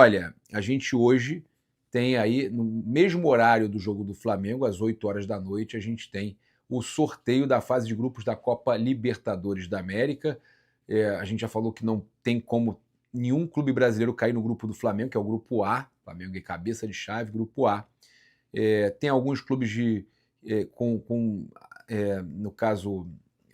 Olha, a gente hoje tem aí, no mesmo horário do jogo do Flamengo, às 8 horas da noite, a gente tem o sorteio da fase de grupos da Copa Libertadores da América. A gente já falou que não tem como nenhum clube brasileiro cair no grupo do Flamengo, que é o grupo A. Flamengo é cabeça de chave, grupo A. Tem alguns clubes no caso,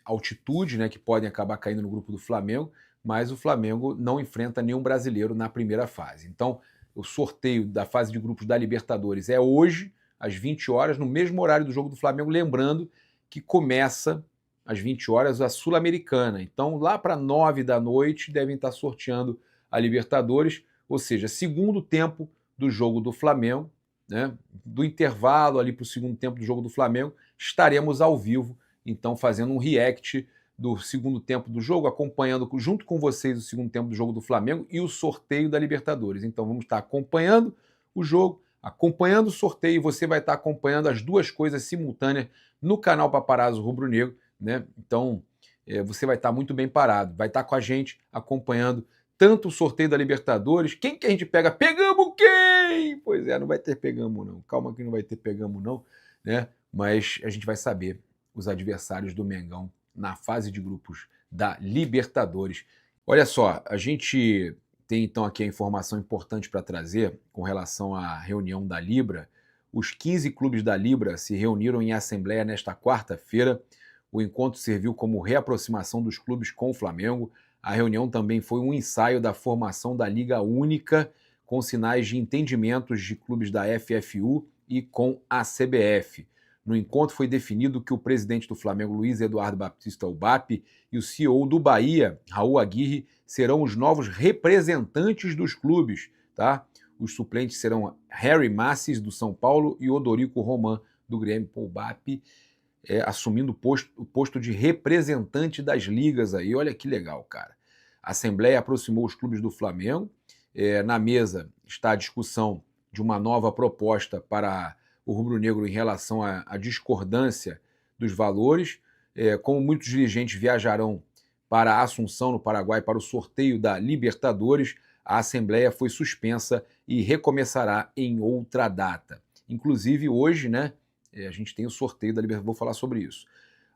altitude, né, que podem acabar caindo no grupo do Flamengo, mas o Flamengo não enfrenta nenhum brasileiro na primeira fase. Então, o sorteio da fase de grupos da Libertadores é hoje, às 20 horas, no mesmo horário do jogo do Flamengo, lembrando que começa às 20 horas a Sul-Americana. Então, lá para 9 da noite, devem estar sorteando a Libertadores, ou seja, segundo tempo do jogo do Flamengo, né, do intervalo ali para o segundo tempo do jogo do Flamengo, estaremos ao vivo, então fazendo um react do segundo tempo do jogo, acompanhando junto com vocês o segundo tempo do jogo do Flamengo e o sorteio da Libertadores. Então vamos estar acompanhando o jogo, acompanhando o sorteio, e você vai estar acompanhando as duas coisas simultâneas no canal Paparazzo Rubro Negro, né? Então você vai estar muito bem parado, vai estar com a gente acompanhando tanto o sorteio da Libertadores. Quem que a gente pega? Pegamos quem? Pois é, não vai ter pegamos não. Calma que não vai ter pegamos não, né? Mas a gente vai saber os adversários do Mengão na fase de grupos da Libertadores. Olha só, a gente tem então aqui a informação importante para trazer com relação à reunião da Libra. Os 15 clubes da Libra se reuniram em assembleia nesta quarta-feira. O encontro serviu como reaproximação dos clubes com o Flamengo. A reunião também foi um ensaio da formação da Liga Única, com sinais de entendimentos de clubes da FFU e com a CBF. No encontro foi definido que o presidente do Flamengo, Luiz Eduardo Batista Ubap, e o CEO do Bahia, Raul Aguirre, serão os novos representantes dos clubes, tá? Os suplentes serão Harry Massis, do São Paulo, e Odorico Roman, do Grêmio. O Ubap assumindo o posto de representante das ligas aí. Olha que legal, cara. A Assembleia aproximou os clubes do Flamengo. Na mesa está a discussão de uma nova proposta para o rubro-negro em relação à discordância dos valores. Como muitos dirigentes viajarão para Assunção, no Paraguai, para o sorteio da Libertadores, a Assembleia foi suspensa e recomeçará em outra data. Inclusive, hoje, né, a gente tem o sorteio da Libertadores, vou falar sobre isso.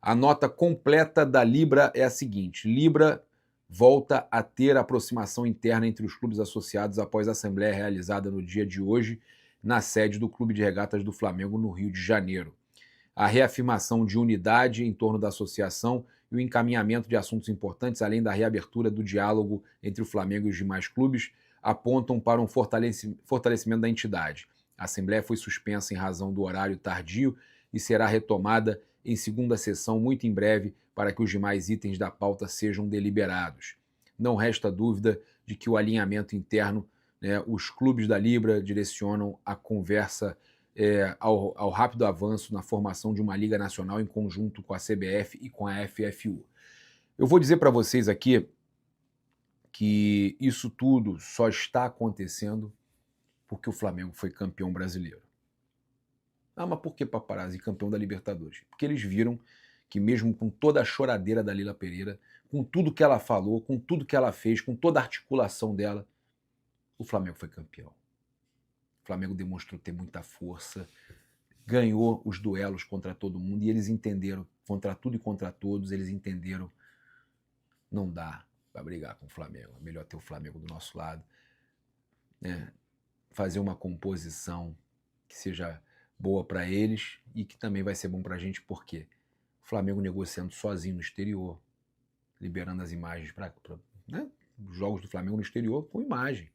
A nota completa da Libra é a seguinte: Libra volta a ter aproximação interna entre os clubes associados após a assembleia realizada no dia de hoje na sede do Clube de Regatas do Flamengo, no Rio de Janeiro. A reafirmação de unidade em torno da associação e o encaminhamento de assuntos importantes, além da reabertura do diálogo entre o Flamengo e os demais clubes, apontam para um fortalecimento da entidade. A Assembleia foi suspensa em razão do horário tardio e será retomada em segunda sessão muito em breve para que os demais itens da pauta sejam deliberados. Não resta dúvida de que o alinhamento interno, né, os clubes da Libra direcionam a conversa ao rápido avanço na formação de uma Liga Nacional em conjunto com a CBF e com a FFU. Eu vou dizer para vocês aqui que isso tudo só está acontecendo porque o Flamengo foi campeão brasileiro. Ah, mas por que Paparazzi campeão da Libertadores? Porque eles viram que mesmo com toda a choradeira da Lila Pereira, com tudo que ela falou, com tudo que ela fez, com toda a articulação dela, o Flamengo foi campeão. O Flamengo demonstrou ter muita força, ganhou os duelos contra todo mundo e eles entenderam, contra tudo e contra todos, eles entenderam, não dá para brigar com o Flamengo, é melhor ter o Flamengo do nosso lado, né? Fazer uma composição que seja boa para eles e que também vai ser bom para a gente, porque o Flamengo negociando sozinho no exterior, liberando as imagens para né, os jogos do Flamengo no exterior com imagem.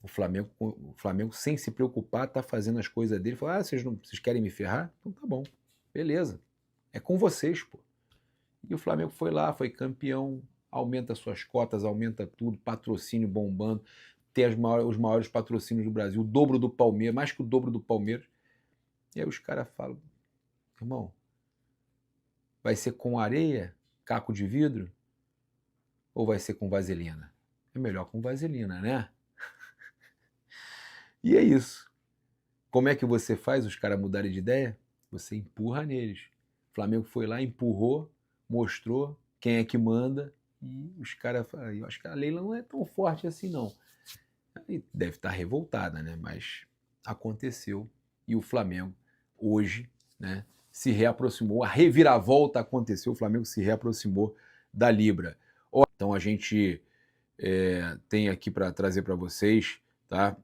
O Flamengo sem se preocupar, tá fazendo as coisas dele. Fala, vocês querem me ferrar? Então tá bom, beleza. É com vocês, pô. E o Flamengo foi lá, foi campeão, aumenta suas cotas, aumenta tudo, patrocínio bombando, tem os maiores patrocínios do Brasil, o dobro do Palmeiras, mais que o dobro do Palmeiras. E aí os caras falam, irmão, vai ser com areia, caco de vidro, ou vai ser com vaselina? É melhor com vaselina, né? E é isso. Como é que você faz os caras mudarem de ideia? Você empurra neles. O Flamengo foi lá, empurrou, mostrou quem é que manda, e os caras falaram, eu acho que a Leila não é tão forte assim não. e deve estar revoltada, né? Mas aconteceu e o Flamengo hoje, né, se reaproximou, a reviravolta aconteceu, o Flamengo se reaproximou da Libra. Então a gente tem aqui para trazer para vocês, tá?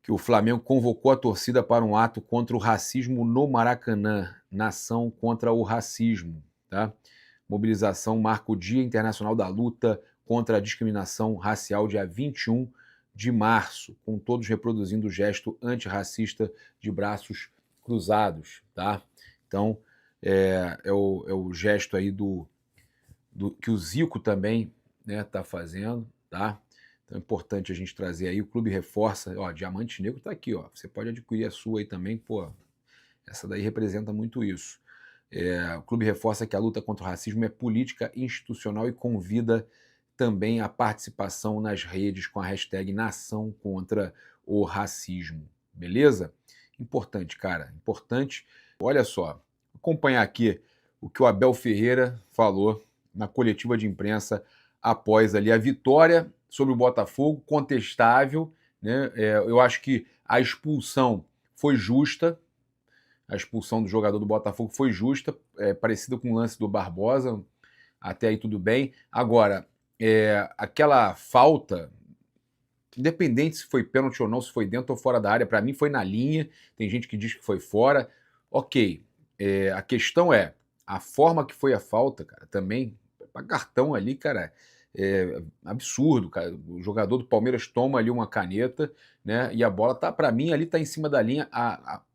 Que o Flamengo convocou a torcida para um ato contra o racismo no Maracanã, nação contra o racismo, tá? Mobilização marca o Dia Internacional da Luta contra a Discriminação Racial, dia 21 de março, com todos reproduzindo o gesto antirracista de braços cruzados, tá? Então, é o gesto aí que o Zico também, né, tá fazendo, tá? Então é importante a gente trazer aí. O clube reforça, ó, Diamante Negro tá aqui, ó. Você pode adquirir a sua aí também, pô. Essa daí representa muito isso. O clube reforça que a luta contra o racismo é política institucional e convida também a participação nas redes com a hashtag Nação contra o Racismo. Beleza? Importante, cara. Importante. Olha só, acompanhar aqui o que o Abel Ferreira falou na coletiva de imprensa após ali a vitória sobre o Botafogo, contestável, né? Eu acho que a expulsão foi justa, a expulsão do jogador do Botafogo foi justa, parecida com o lance do Barbosa, até aí tudo bem. Agora, aquela falta, independente se foi pênalti ou não, se foi dentro ou fora da área, para mim foi na linha, tem gente que diz que foi fora, ok. A questão é, a forma que foi a falta, cara, também, para cartão ali, cara, absurdo, cara. O jogador do Palmeiras toma ali uma caneta, né? E a bola tá, para mim, ali tá em cima da linha.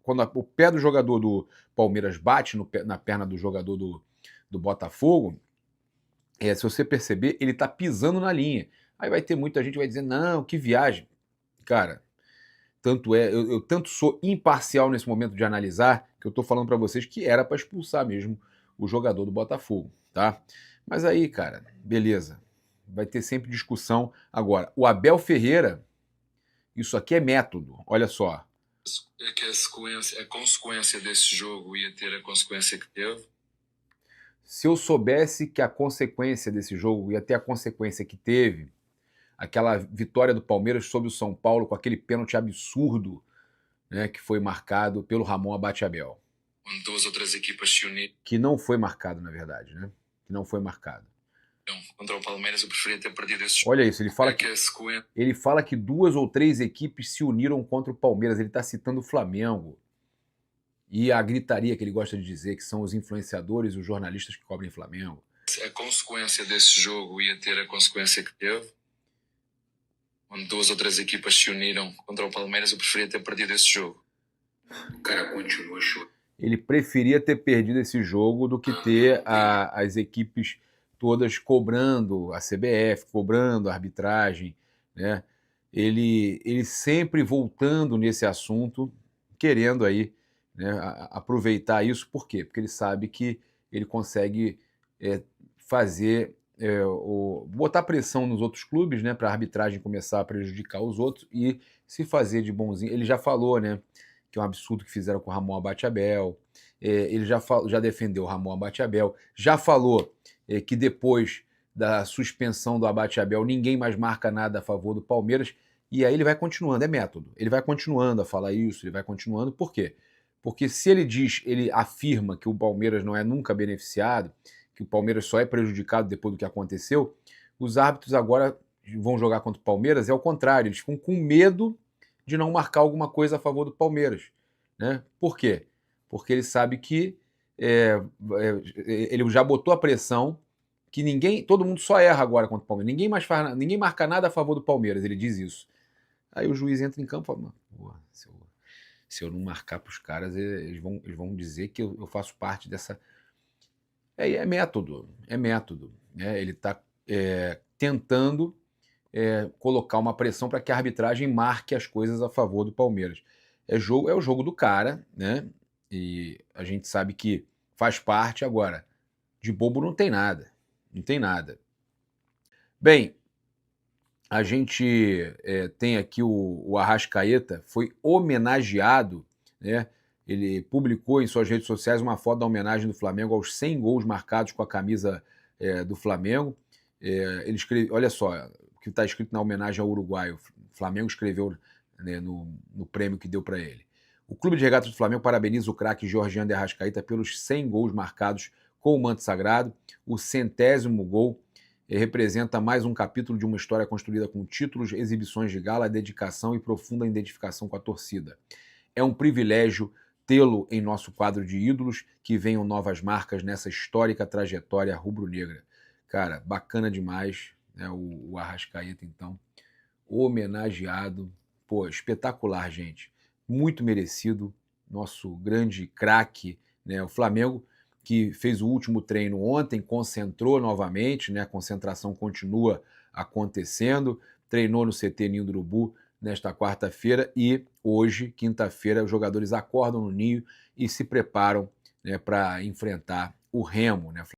Quando o pé do jogador do Palmeiras bate na perna do jogador do Botafogo, se você perceber, ele tá pisando na linha. Aí vai ter muita gente que vai dizer, não, que viagem. Cara, tanto eu tanto sou imparcial nesse momento de analisar, que eu tô falando para vocês que era para expulsar mesmo o jogador do Botafogo, tá? Mas aí, cara, beleza. Vai ter sempre discussão. Agora, o Abel Ferreira, isso aqui é método, olha só. É que a consequência desse jogo ia ter a consequência que teve. Se eu soubesse que a consequência desse jogo ia ter a consequência que teve, aquela vitória do Palmeiras sobre o São Paulo com aquele pênalti absurdo, né, que foi marcado pelo Ramon Abateabel. Onde duas outras equipas se uniram. Que não foi marcado, na verdade, né? Que não foi marcado. Contra o Palmeiras eu preferia ter perdido esse jogo. Olha isso, ele fala que 2 ou 3 equipes se uniram contra o Palmeiras. Ele está citando o Flamengo. E a gritaria que ele gosta de dizer, que são os influenciadores, os jornalistas que cobrem Flamengo. A consequência desse jogo ia ter a consequência que teve. Onde 2 ou 3 equipas se uniram contra o Palmeiras, eu preferia ter perdido esse jogo. O cara continua chorando. Ele preferia ter perdido esse jogo do que ter as equipes todas cobrando a CBF, cobrando a arbitragem, né? Ele sempre voltando nesse assunto, querendo aí, né, aproveitar isso. Por quê? Porque ele sabe que ele consegue fazer, botar pressão nos outros clubes, né, para a arbitragem começar a prejudicar os outros e se fazer de bonzinho. Ele já falou, né, que é um absurdo que fizeram com o Ramon Abateabel. Ele já defendeu o Ramon Abateabel, já falou que depois da suspensão do Abateabel ninguém mais marca nada a favor do Palmeiras, e aí ele vai continuando, é método, ele vai continuando a falar isso, ele vai continuando, por quê? Porque se ele afirma que o Palmeiras não é nunca beneficiado, que o Palmeiras só é prejudicado depois do que aconteceu, os árbitros agora vão jogar contra o Palmeiras, é o contrário, eles ficam com medo de não marcar alguma coisa a favor do Palmeiras, né? Por quê? Porque ele sabe que ele já botou a pressão que todo mundo só erra agora contra o Palmeiras. Ninguém marca nada a favor do Palmeiras, ele diz isso. Aí o juiz entra em campo e fala, se eu não marcar para os caras, eles vão dizer que eu faço parte dessa... É método, né? Ele está tentando colocar uma pressão para que a arbitragem marque as coisas a favor do Palmeiras. É o jogo do cara, né? E a gente sabe que faz parte. Agora, de bobo não tem nada. Não tem nada. Bem, a gente tem aqui o Arrascaeta, foi homenageado, né? Ele publicou em suas redes sociais uma foto da homenagem do Flamengo aos 100 gols marcados com a camisa do Flamengo. Ele escreve, olha só, que está escrito na homenagem ao uruguaio. O Flamengo escreveu, né, no prêmio que deu para ele. O Clube de Regatas do Flamengo parabeniza o craque Georgiano de Arrascaeta pelos 100 gols marcados com o manto sagrado. O 100º gol representa mais um capítulo de uma história construída com títulos, exibições de gala, dedicação e profunda identificação com a torcida. É um privilégio tê-lo em nosso quadro de ídolos, que venham novas marcas nessa histórica trajetória rubro-negra. Cara, bacana demais, né? O Arrascaeta, então, homenageado. Pô, espetacular, gente. Muito merecido. Nosso grande craque, né? O Flamengo, que fez o último treino ontem, concentrou novamente, né? A concentração continua acontecendo. Treinou no CT Ninho do Urubu nesta quarta-feira e hoje, quinta-feira, os jogadores acordam no Ninho e se preparam, né, para enfrentar o Remo, né?